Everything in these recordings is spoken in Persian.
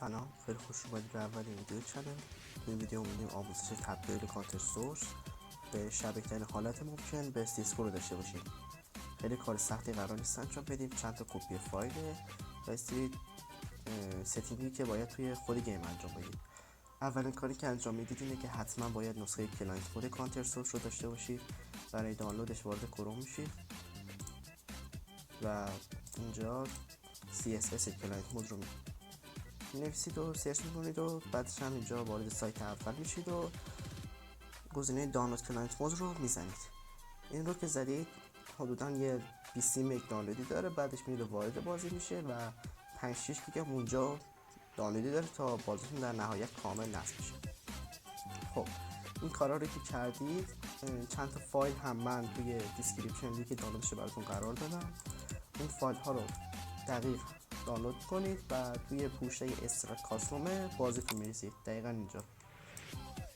سلام، خیلی خوش اومدید به اولین ویدیو چنل. توی ویدیو می‌بینیم آموزش تبدیل کانتر سورس به شبکه‌ترین حالت ممکن به سیسکو رو داشته باشیم. خیلی کار سختی قرار نیست انجام بدیم. چند تا کپی فایل و سری ستینگی که باید توی خود گیم انجام بدیم. اولین کاری که انجام میدید اینه که حتما باید نسخه کلاینت خود کانتر سورس رو داشته باشید. برای دانلودش وارد کروم میشید و اینجا CSS کلاینت مود رو می‌نویسید و سرچ می‌کنید و بعدش هم اینجا وارد سایت اول میشید و گزینه دانلود کلاینت مود رو میزنید. این رو که زدید حدوداً یه 20 مگ دانلودی داره، بعدش میره وارد بازی میشه و 5-6 گیگ هم اونجا دانلودی داره تا بازیتون در نهایت کامل نصب بشه. خب این کارا رو که کردید، چند تا فایل هم من توی دیسکریپشن لینک دانلودش براتون قرار دادم. این فایل ها رو دقیق دانلود کنید و توی پوشه استرات کاستوم بازیتون میریزید. دقیقا اینجا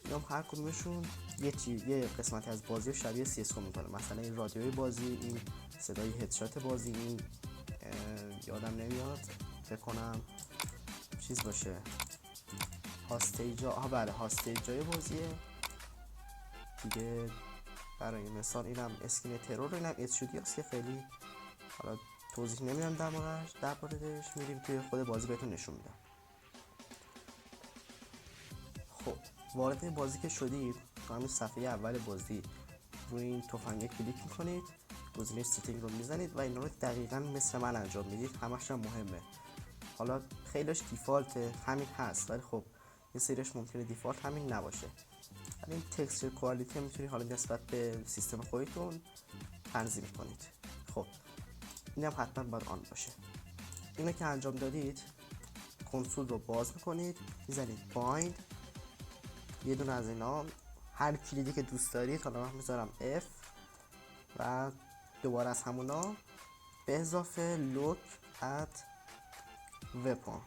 اینم هر کدومشون یه قسمتی از بازی رو شبیه CS:GO میکنه. مثلا این رادیوی بازی، این صدای هدشات بازی، این یادم نمیاد، فکر کنم چیز باشه، هاستیجا. بله، هاستیجای بازیه دیگه. برای مثال اینم اسکین ترور، اینم HUD هست که خیلی حالا توضیح نمیدم در موردش. میریم توی خود بازی بهتون نشون میدم. خب وارد بازی که شدید، تو همین صفحه اول بازی روی این تفنگه کلیک میکنید، گزینه سیتینگ رو میزنید و اینا رو دقیقاً مثل من انجام میدید. همش هم مهمه. حالا خیلیش دیفالت همین هست، ولی خب یه سریش ممکنه دیفالت همین نباشه. ولی این تکسچر کوالیتی میتونید حالا نسبت به سیستم خودتون تنظیم کنید. خب اینم حتما باید آن باشه. اینو که انجام دادید، کنسول رو باز میکنید، میزنید بایند یه دونه از اینا، هر کلیدی که دوست دارید. حالا من میذارم F و دوباره از همونا به اضافه لوک ات وپن.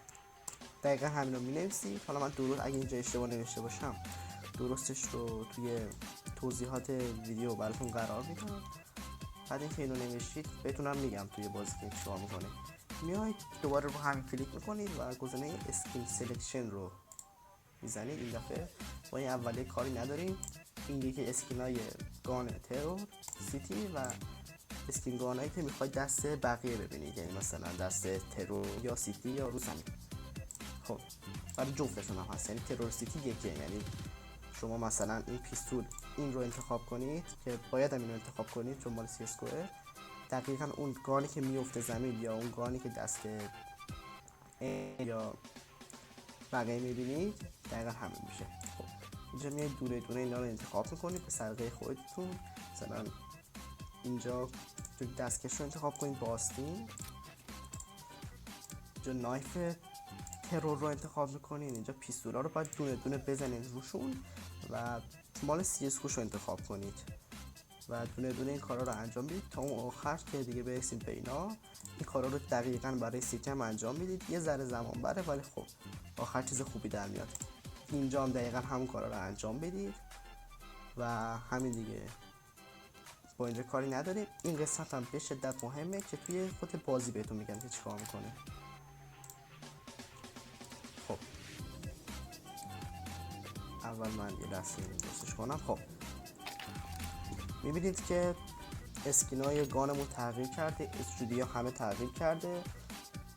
دقیقا همین رو مینویسید. حالا من درست، اگه اینجا اشتباه نوشته باشم درستش رو توی توضیحات ویدیو براتون قرار میدم. بعد اینکه اینو نوشتید بهتونم میگم توی بازی که چیکار میکنید. میایید دوباره رو همین کلیک میکنید و گزینه اسکین سلکشن رو میزنید. این دفعه با این اولیه کاری نداریم. این یکی اسکینای گان ترور سیتی و اسکین گانایی که میخواید دست بقیه ببینید، یعنی مثلا دست ترور یا سیتی یا رو زمین. خب برای جفتشون هم هست، یعنی ترور سیتی یکیه. یعنی شما مثلا این پیستول این رو انتخاب کنید که باید هم این رو انتخاب کنید چون مال CS:GO. دقیقا اون گانی که میفته زمین یا اون گانی که دست یا بقیه میبینید دقیقا همین میشه. خب اینجا میاید دونه دونه اینا رو انتخاب میکنید به سلیقه خودتون. مثلا اینجا دستکش رو انتخاب کنید با آستین. اینجا نایف ترور رو انتخاب میکنید. اینجا پیستولا رو باید دونه دونه بزنید روشون و مال CS:GO رو انتخاب کنید و دونه دونه این کارا رو انجام بدید تا اون آخر که دیگه برسید به اینا. این کارا رو دقیقاً برای سیتی هم انجام میدید. یه ذره زمان بره ولی خب آخر چیز خوبی در میاد. اینجا هم دقیقاً همون کارا رو انجام بدید و همین دیگه. با اینجا کاری نداریم. این قسمت هم به شدت مهمه که توی خود بازی بهتون میگم که چیکار میکنه. خب اول من یه لحظه این درستش کنم. خب میبینید که اسکینای گانمون تغییر کرده، HUD همه تغییر کرده.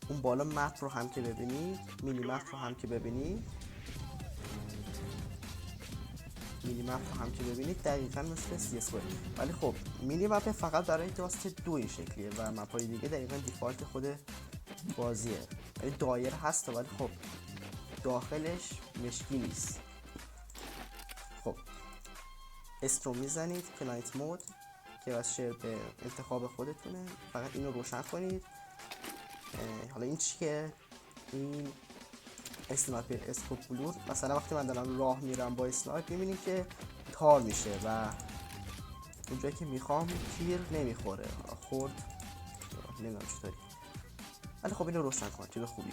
اون بالا مپ رو هم که ببینید، مینی مپ رو هم که ببینید، دقیقاً مثل CS:GO. ولی خب مینی مپ فقط برای داست 2 این شکلیه و مپ‌های دیگه دقیقاً دیفالت خود بازیه. یعنی دایر هست ولی خب داخلش مشکی نیست. خب استرو میزنید کلاینت مود که واسه به انتخاب خودتونه. فقط اینو روشن کنید. حالا این چیه؟ این اسنایپر اسکوپ بلور. مثلا وقتی من دارم راه میرم با اسنایپ میبینید که تار میشه و اونجایی که میخوام تیر نمیخوره. خورد نمیدونم چطوری، ولی خب اینو روشن کن، چیز خوبی.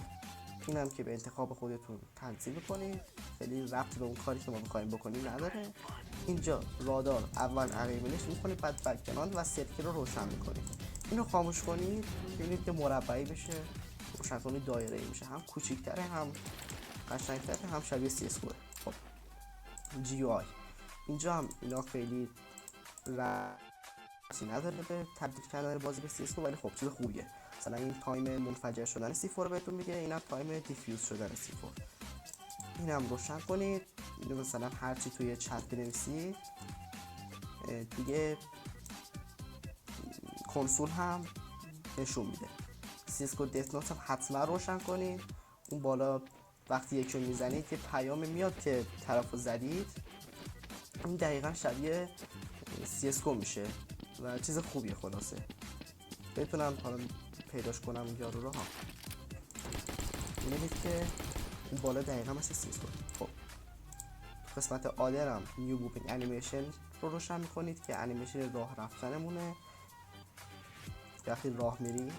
اینم که به انتخاب خودتون تنظیم کنید. خیلی ربطی به اون کاری که ما میخوایم بکنیم نداره. اینجا رادار اول عقیبینش میکنید، بعد بک‌گراند و سرکل رو روشن میکنید. اینو خاموش کنید ببینید که مربعی بشه، روشن کنید دایره‌ای میشه. هم کوچیک‌تره هم قشنگتره هم شبیه CSGO. خب GUI اینجا هم اینا خیلی ربطی نداره به تبدیل کردن بازی به CSGO، ولی خب چیز خوبیه. مثلا این تایم منفجر شدن C4 بهتون میگه، اینا تایم دیفیوز شدن C4. اینم روشن کنید. مثلا هرچی توی چت بنویسید توی کنسول هم نشون میده. CSGO دث نوت هم حتما روشن کنید. اون بالا وقتی یکی رو میزنید یه پیام میاد که طرفو زدید، این دقیقا شبیه CSGO میشه و چیز خوبیه. خلاصه بتونم حالا پیداش کنم یارو رو ها. میبینید که اون بالا دقیقا مثل CSGO. خب قسمت آدرم نیو مووینگ انیمیشن رو روشن میکنید که انیمیشن راه رفتنمونه. وقتی راه میرید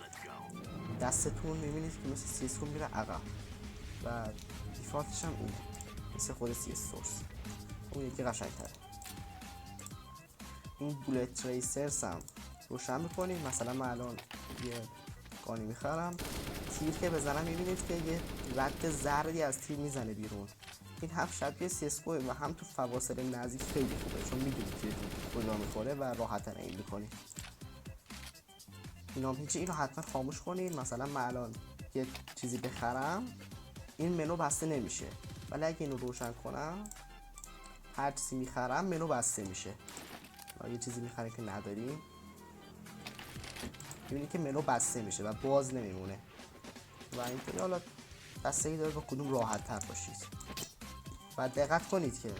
دستتون میبینید که مثل CSGO میره عقب و دیفالتش هم اینه مثل خود CS سورس، اون یکی قشنگ‌تره. این بولت تریسرز هم روشن میکنید. مثلا من الان یه گانی میخرم، تیر که بزنم میبینید که یه رد زردی از تیر میزنه بیرون. این هم شبیه CSGO و هم تو فواصل نزدیک خیلی خوبه، چون میدونید تیرتون کجا میخوره و راحت‌تر این میکنید. اینا هیچی، اینو حتما خاموش کنید. مثلا من الان یه چیزی بخرم این منو بسته نمیشه، ولی اگه اینو روشن کنم هر چیزی میخرم منو بسته میشه. یه چیزی میخریم که نداریم میبینید که منو بسته میشه و باز نمیمونه و اینطوری حالا بستگی داره با کدوم راحت تر باشید. و دقت کنید که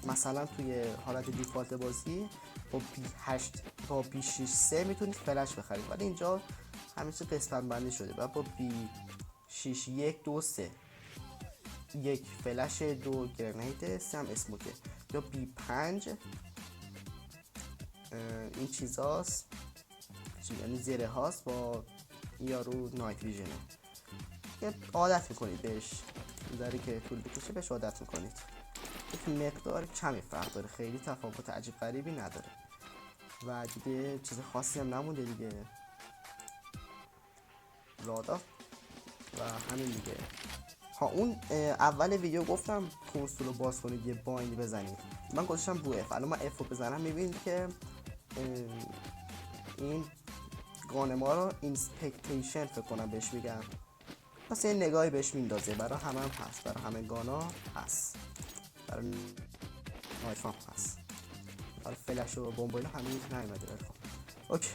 مثلا توی حالت دیفالت بازی با با B63 میتونید فلش بخرید، ولی اینجا همیشه قسمت بندی شده و با B6123 یک فلش، دو گرنیت، سه هم اسموکه. یا B5 این چیزاست، یعنی زره هاست با یارو نایت ویژنه که عادت میکنید بهش، داری که طول بکشه بهش عادت میکنید. یک مقدار کمی فرق داره، خیلی تفاوت عجیب غریبی نداره و دیگه چیز خاصی هم نمونده دیگه. رادا و همین دیگه. ها اون اول ویدیو گفتم کنسول رو باز کنید یه بایند بزنید، من گذاشتم رو F. الان من F رو بزنم میبینید که این گانما رو اینسپکتیشن فکر کنم بهش میگم، پس یه نگاهی بهش میندازه. برای همه هم هست، برای همه گانا هست، برای نایف هم هست، برای فلش و بمب اینا همین نیومده. ولی خب اوکی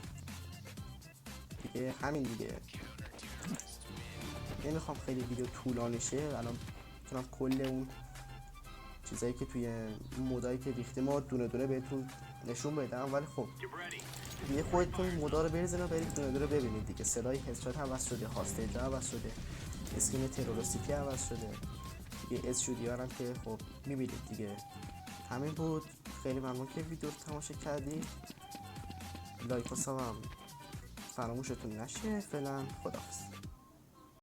دیگه، همین دیگه. نمیخوام خیلی ویدیو طولانی شه، الان میتونم کل اون چیزایی که توی مودایی که ریختیم ما دونه دونه بهتون نشون بدم، ولی خب دیگه خودتون مودا رو بریزین و برید دونه دونه ببینید دیگه. صدای هدشات عوض شده، هاستیج عوض شده، اسکین تروریستی عوض شده دیگه، SUDR هم که خب میبینید دیگه. همین بود، خیلی ممنون که ویدیو رو تماشا کردید. لایک و ساب هم فراموشتون نشه. فعلا خداحافظ.